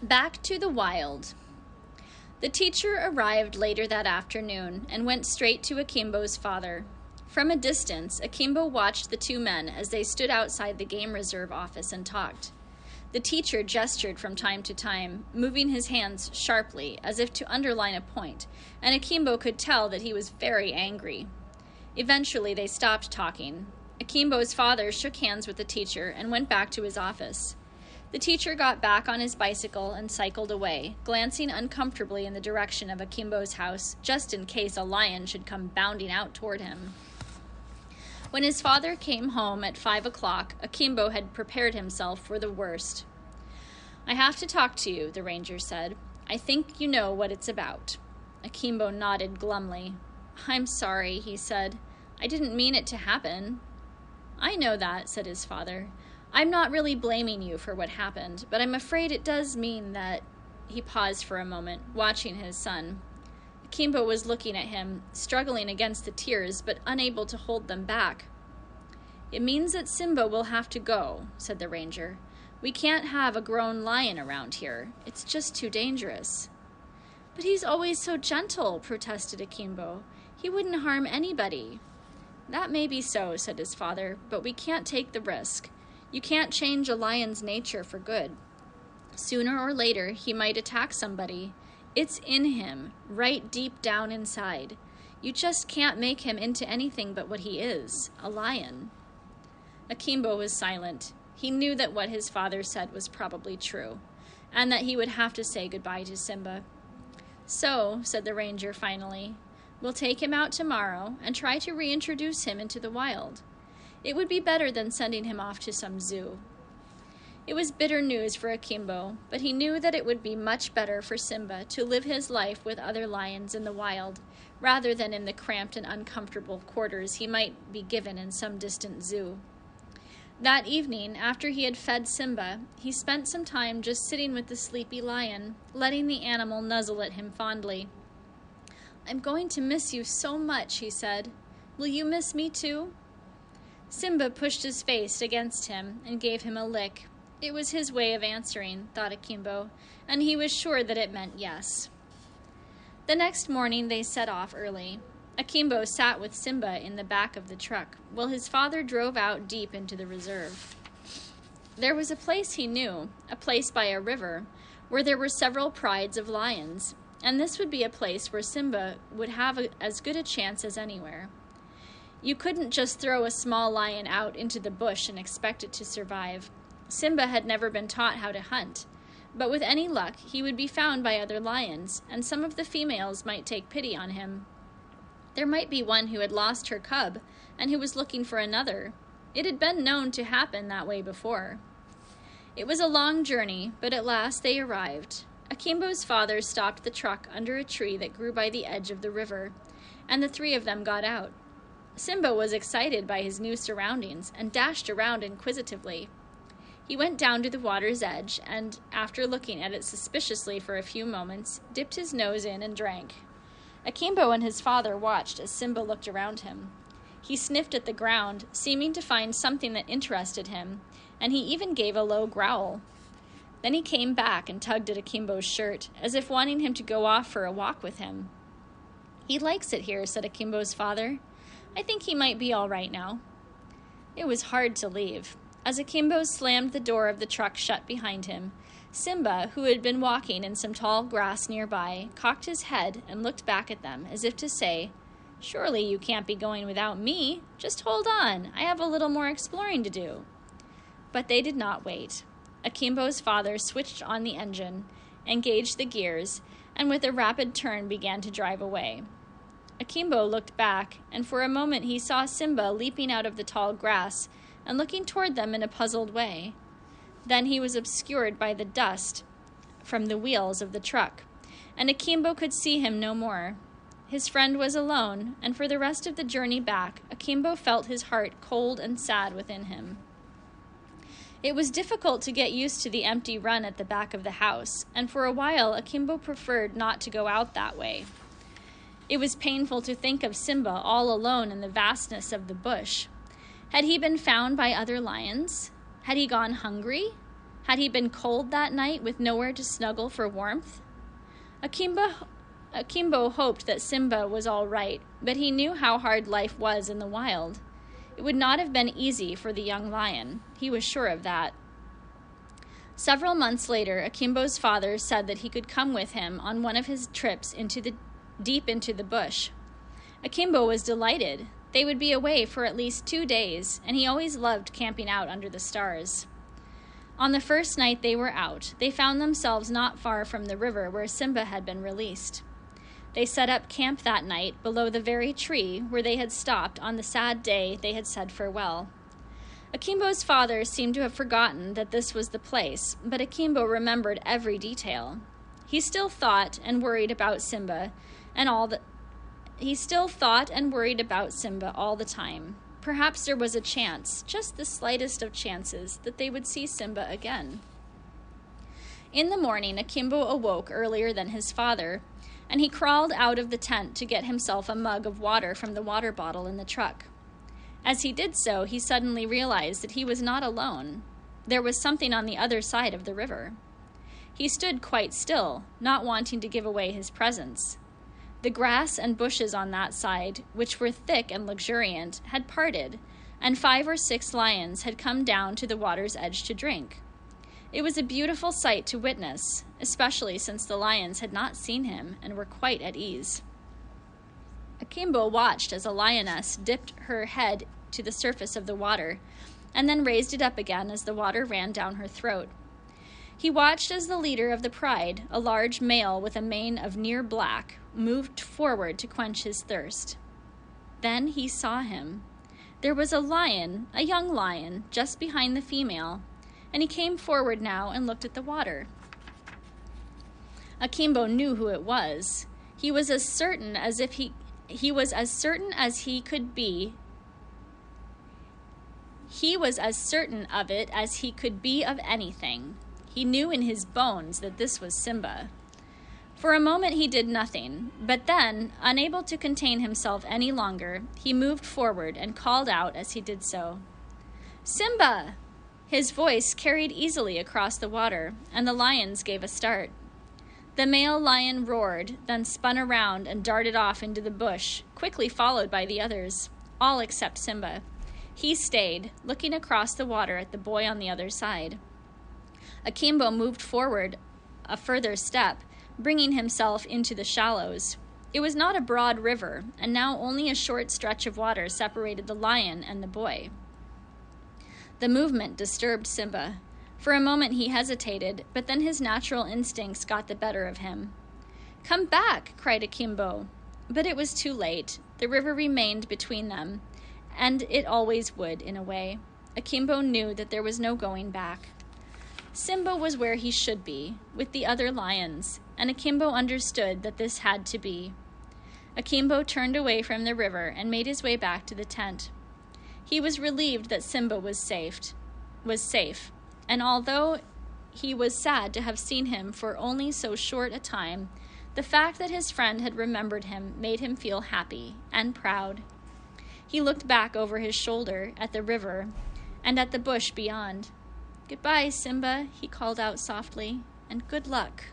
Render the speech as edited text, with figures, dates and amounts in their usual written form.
Back to the wild. The teacher arrived later that afternoon and went straight to Akimbo's father. From a distance, Akimbo watched the two men as they stood outside the game reserve office and talked. The teacher gestured from time to time, moving his hands sharply as if to underline a point, and Akimbo could tell that he was very angry. Eventually, they stopped talking. Akimbo's father shook hands with the teacher and went back to his office. The teacher got back on his bicycle and cycled away, glancing uncomfortably in the direction of Akimbo's house, just in case a lion should come bounding out toward him. When his father came home at 5 o'clock, Akimbo had prepared himself for the worst. "I have to talk to you," the ranger said. "I think you know what it's about." Akimbo nodded glumly. "I'm sorry," he said. "I didn't mean it to happen." "I know that," said his father. "I'm not really blaming you for what happened, but I'm afraid it does mean that—" He paused for a moment, watching his son. Akimbo was looking at him, struggling against the tears, but unable to hold them back. "It means that Simba will have to go," said the ranger. "We can't have a grown lion around here. It's just too dangerous." "But he's always so gentle," protested Akimbo. "He wouldn't harm anybody." "That may be so," said his father, "but we can't take the risk. You can't change a lion's nature for good. Sooner or later, he might attack somebody. It's in him, right deep down inside. You just can't make him into anything but what he is, a lion." Akimbo was silent. He knew that what his father said was probably true, and that he would have to say goodbye to Simba. "So," said the ranger finally, "we'll take him out tomorrow and try to reintroduce him into the wild. It would be better than sending him off to some zoo." It was bitter news for Akimbo, but he knew that it would be much better for Simba to live his life with other lions in the wild, rather than in the cramped and uncomfortable quarters he might be given in some distant zoo. That evening, after he had fed Simba, he spent some time just sitting with the sleepy lion, letting the animal nuzzle at him fondly. "I'm going to miss you so much," he said. "Will you miss me too?" Simba pushed his face against him and gave him a lick. It was his way of answering, thought Akimbo, and he was sure that it meant yes. The next morning they set off early. Akimbo sat with Simba in the back of the truck, while his father drove out deep into the reserve. There was a place he knew, a place by a river, where there were several prides of lions, and this would be a place where Simba would have as good a chance as anywhere. You couldn't just throw a small lion out into the bush and expect it to survive. Simba had never been taught how to hunt, but with any luck he would be found by other lions, and some of the females might take pity on him. There might be one who had lost her cub and who was looking for another. It had been known to happen that way before. It was a long journey, but at last they arrived. Akimbo's father stopped the truck under a tree that grew by the edge of the river, and the three of them got out. Simba was excited by his new surroundings and dashed around inquisitively. He went down to the water's edge and, after looking at it suspiciously for a few moments, dipped his nose in and drank. Akimbo and his father watched as Simba looked around him. He sniffed at the ground, seeming to find something that interested him, and he even gave a low growl. Then he came back and tugged at Akimbo's shirt, as if wanting him to go off for a walk with him. "He likes it here," said Akimbo's father. "I think he might be all right now." It was hard to leave. As Akimbo slammed the door of the truck shut behind him, Simba, who had been walking in some tall grass nearby, cocked his head and looked back at them, as if to say, "Surely you can't be going without me. Just hold on. I have a little more exploring to do." But they did not wait. Akimbo's father switched on the engine, engaged the gears, and with a rapid turn began to drive away. Akimbo looked back, and for a moment he saw Simba leaping out of the tall grass and looking toward them in a puzzled way. Then he was obscured by the dust from the wheels of the truck, and Akimbo could see him no more. His friend was alone, and for the rest of the journey back, Akimbo felt his heart cold and sad within him. It was difficult to get used to the empty run at the back of the house, and for a while Akimbo preferred not to go out that way. It was painful to think of Simba all alone in the vastness of the bush. Had he been found by other lions? Had he gone hungry? Had he been cold that night with nowhere to snuggle for warmth? Akimbo hoped that Simba was all right, but he knew how hard life was in the wild. It would not have been easy for the young lion. He was sure of that. Several months later, Akimbo's father said that he could come with him on one of his trips deep into the bush. Akimbo was delighted. They would be away for at least 2 days, and he always loved camping out under the stars. On the first night they were out, they found themselves not far from the river where Simba had been released. They set up camp that night below the very tree where they had stopped on the sad day they had said farewell. Akimbo's father seemed to have forgotten that this was the place, but Akimbo remembered every detail. He still thought and worried about Simba all the time. Perhaps there was a chance, just the slightest of chances, that they would see Simba again. In the morning, Akimbo awoke earlier than his father, and he crawled out of the tent to get himself a mug of water from the water bottle in the truck. As he did so, he suddenly realized that he was not alone. There was something on the other side of the river. He stood quite still, not wanting to give away his presence. The grass and bushes on that side, which were thick and luxuriant, had parted, and 5 or 6 lions had come down to the water's edge to drink. It was a beautiful sight to witness, especially since the lions had not seen him and were quite at ease. Akimbo watched as a lioness dipped her head to the surface of the water and then raised it up again as the water ran down her throat. He watched as the leader of the pride, a large male with a mane of near black, moved forward to quench his thirst. Then he saw him. There was a lion, a young lion, just behind the female, and he came forward now and looked at the water. Akimbo knew who it was. He was as certain as he could be. He was as certain of it as he could be of anything. He knew in his bones that this was Simba. For a moment he did nothing, but then, unable to contain himself any longer, he moved forward and called out as he did so, "Simba!" His voice carried easily across the water, and the lions gave a start. The male lion roared, then spun around and darted off into the bush, quickly followed by the others, all except Simba. He stayed, looking across the water at the boy on the other side. Akimbo moved forward a further step, bringing himself into the shallows. It was not a broad river, and now only a short stretch of water separated the lion and the boy. The movement disturbed Simba. For a moment he hesitated, but then his natural instincts got the better of him. "Come back!" cried Akimbo. But it was too late. The river remained between them, and it always would, in a way. Akimbo knew that there was no going back. Simba was where he should be, with the other lions, and Akimbo understood that this had to be. Akimbo turned away from the river and made his way back to the tent. He was relieved that Simba was safe, and although he was sad to have seen him for only so short a time, the fact that his friend had remembered him made him feel happy and proud. He looked back over his shoulder at the river and at the bush beyond. "Goodbye, Simba," he called out softly, "and good luck."